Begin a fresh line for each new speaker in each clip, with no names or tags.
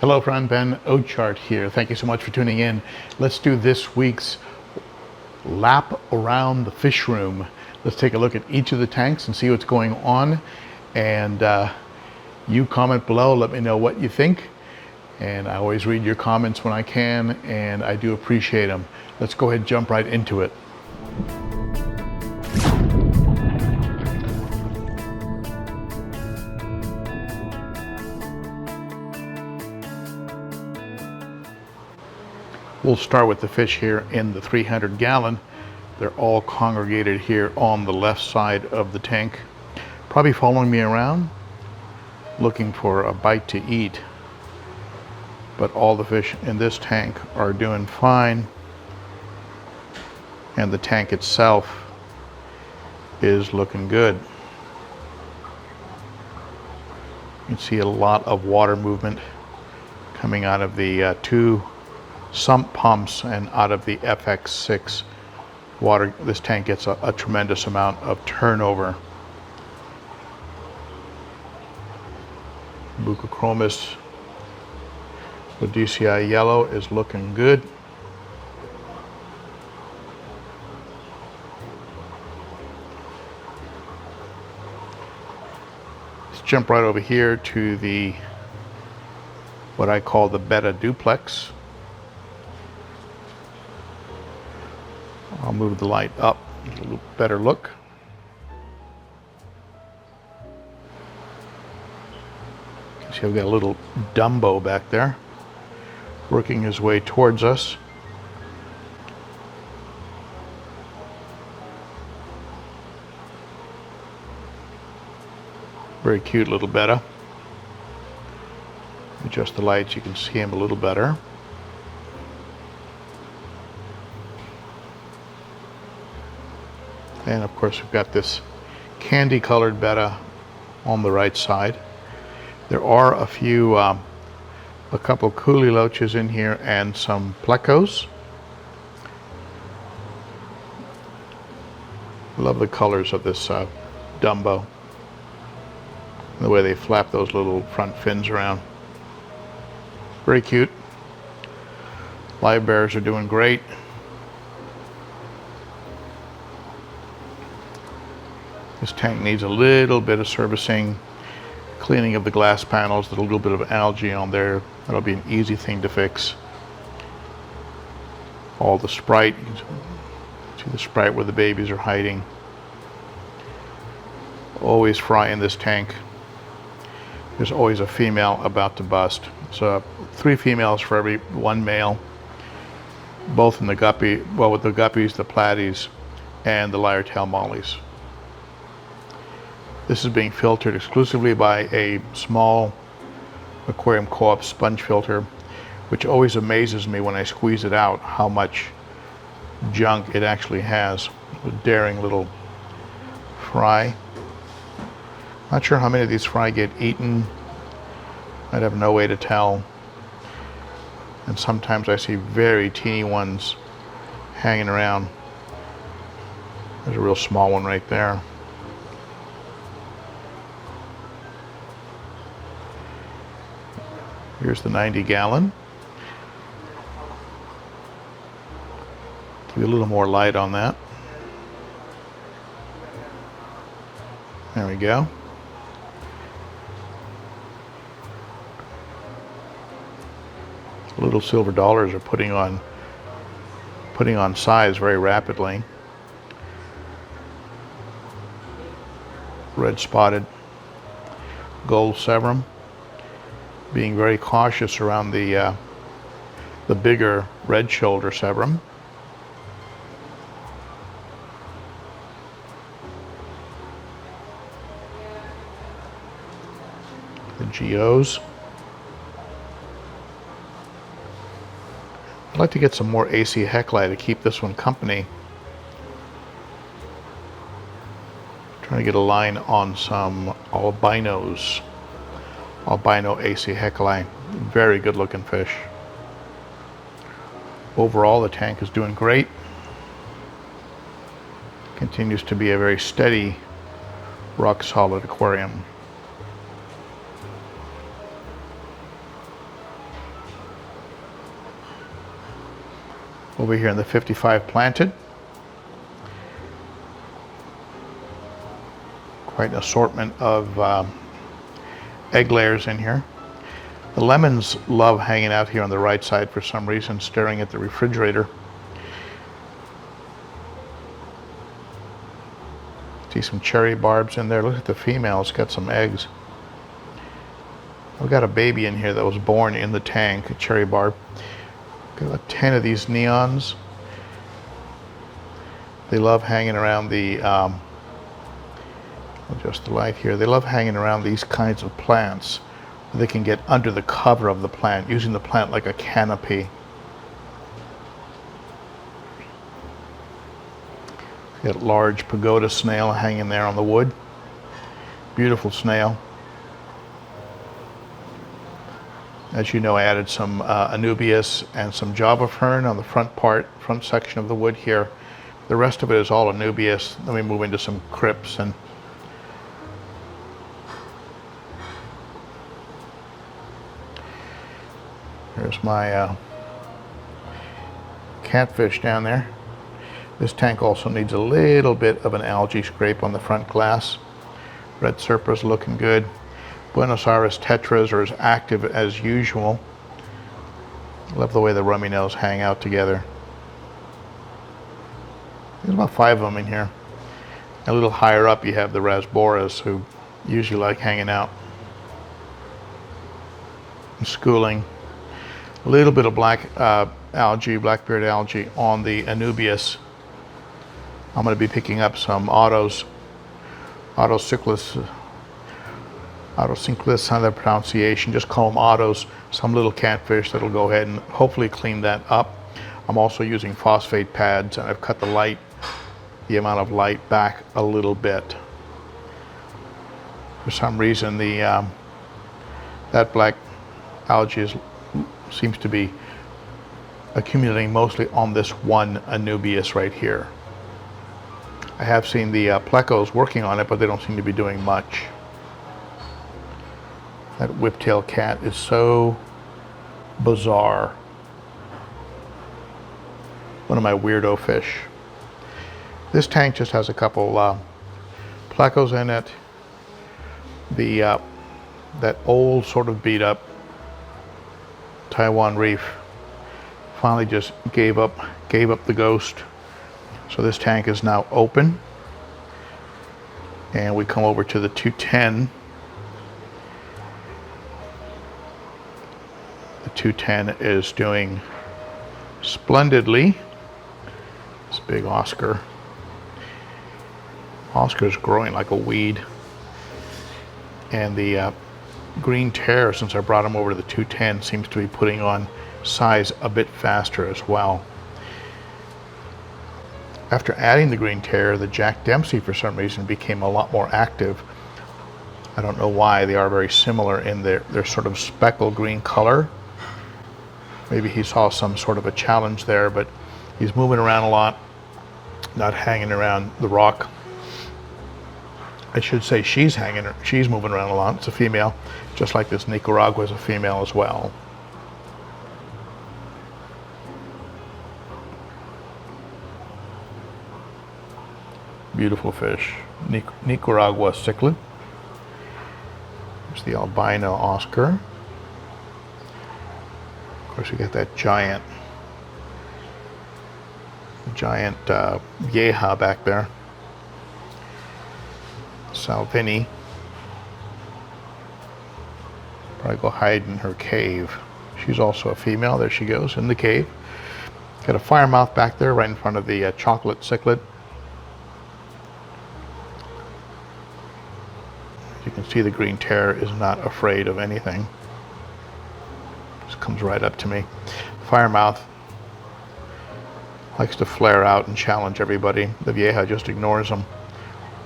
Hello friend, Ben Ochart here. Thank you so much for tuning in. Let's do this week's lap around the fish room. Let's take a look at each of the tanks and see what's going on. And you comment below, let me know what you think. And I always read your comments when I can, and I do appreciate them. Let's go ahead and jump right into it. We'll start with the fish here in the 300 gallon. They're all congregated here on the left side of the tank, probably following me around, looking for a bite to eat. But all the fish in this tank are doing fine, and the tank itself is looking good. You can see a lot of water movement coming out of the two sump pumps and out of the FX6 water. This tank gets a tremendous amount of turnover. Bucochromis with DCI yellow is looking good. Let's jump right over here to the what I call the beta duplex. I'll move the light up, get a little better look. You can see I've got a little Dumbo back there, working his way towards us. Very cute little betta. Adjust the lights, you can see him a little better. And of course we've got this candy colored betta on the right side. There are a few, a couple coolie loaches in here and some plecos. Love the colors of this Dumbo. The way they flap those little front fins around. Very cute. Live bears are doing great. This tank needs a little bit of servicing, cleaning of the glass panels, a little bit of algae on there. That'll be an easy thing to fix. All the Sprite, you can see the Sprite where the babies are hiding. Always fry in this tank. There's always a female about to bust. So 3 females for every 1 male, both in the guppy, well, with the guppies, the platies, and the lyre-tail mollies. This is being filtered exclusively by a small Aquarium Co-Op sponge filter, which always amazes me when I squeeze it out how much junk it actually has. A daring little fry. Not sure how many of these fry get eaten. I'd have no way to tell. And sometimes I see very teeny ones hanging around. There's a real small one right there. Here's the 90 gallon. Give you a little more light on that. There we go. Little silver dollars are putting on size very rapidly. Red spotted gold severum, being very cautious around the bigger red shoulder severum. The geos. I'd like to get some more AC Hecli to keep this one company. Trying to get a line on some albinos. Albino AC Hecli. Very good looking fish. Overall, the tank is doing great. Continues to be a very steady, rock solid aquarium. Over here in the 55 planted. Quite an assortment of egg layers in here. The lemons love hanging out here on the right side for some reason, staring at the refrigerator. See some cherry barbs in there. Look at the female, it's got some eggs. I've got a baby in here that was born in the tank, a cherry barb. Got about 10 of these neons. They love hanging around the, I'll adjust the light here. They love hanging around these kinds of plants. They can get under the cover of the plant, using the plant like a canopy. Got a large pagoda snail hanging there on the wood. Beautiful snail. As you know, I added some anubias and some java fern on the front section of the wood here. The rest of it is all anubias. Let me move into some crypts. And here's my catfish down there. This tank also needs a little bit of an algae scrape on the front glass. Red Serpras looking good. Buenos Aires tetras are as active as usual. Love the way the rummy nose hang out together. There's about 5 of them in here. A little higher up you have the rasboras, who usually like hanging out and schooling. A little bit of black algae, blackbeard algae on the anubias. I'm going to be picking up some Autocyclus, on their pronunciation, just call them autos, some little catfish that'll go ahead and hopefully clean that up. I'm also using phosphate pads, and I've cut the amount of light back a little bit. For some reason, that black algae seems to be accumulating mostly on this one anubias right here. I have seen the plecos working on it, but they don't seem to be doing much. That whiptail cat is so bizarre. One of my weirdo fish. This tank just has a couple plecos in it. That old sort of beat up Taiwan reef finally just gave up the ghost. So this tank is now open, and we come over to the 210. The 210 is doing splendidly. This big Oscar. Oscar's growing like a weed. And the green terror, since I brought him over to the 210, seems to be putting on size a bit faster as well. After adding the green terror, the Jack Dempsey for some reason became a lot more active. I don't know why. They are very similar in their sort of speckled green color. Maybe he saw some sort of a challenge there, but he's moving around a lot, not hanging around the rock. I should say she's moving around a lot. It's a female, just like this Nicaragua is a female as well. Beautiful fish. Nicaragua cichlid. There's the albino Oscar. Of course, we got that giant Yeha back there. Salvini. Probably go hide in her cave. She's also a female. There she goes in the cave. Got a firemouth back there right in front of the chocolate cichlid. You can see the green terror is not afraid of anything. Just comes right up to me. Firemouth likes to flare out and challenge everybody. The Vieja just ignores them.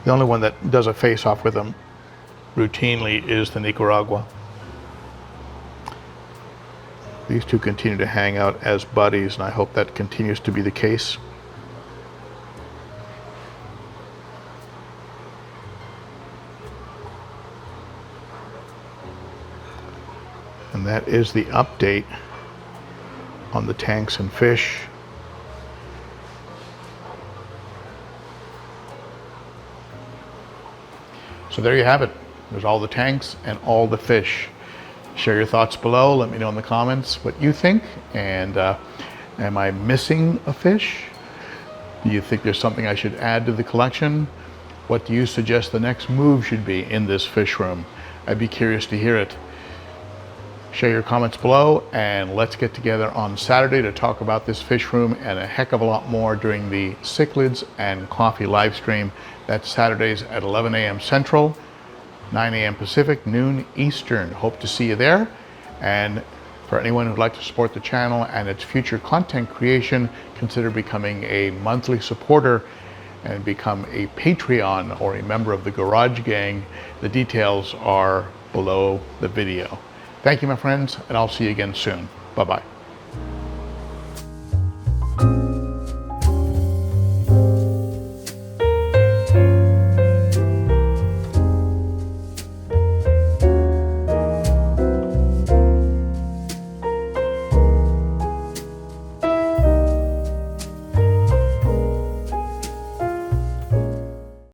The only one that does a face-off with them routinely is the Nicaragua. These two continue to hang out as buddies, and I hope that continues to be the case. And that is the update on the tanks and fish. So there you have it. There's all the tanks and all the fish. Share your thoughts below. Let me know in the comments what you think. And am I missing a fish? Do you think there's something I should add to the collection? What do you suggest the next move should be in this fish room? I'd be curious to hear it. Share your comments below, and let's get together on Saturday to talk about this fish room and a heck of a lot more during the Cichlids and Coffee live stream. That's Saturdays at 11 a.m. Central, 9 a.m. Pacific, noon Eastern. Hope to see you there. And for anyone who'd like to support the channel and its future content creation, consider becoming a monthly supporter and become a Patreon or a member of the Garage Gang. The details are below the video. Thank you, my friends, and I'll see you again soon. Bye-bye.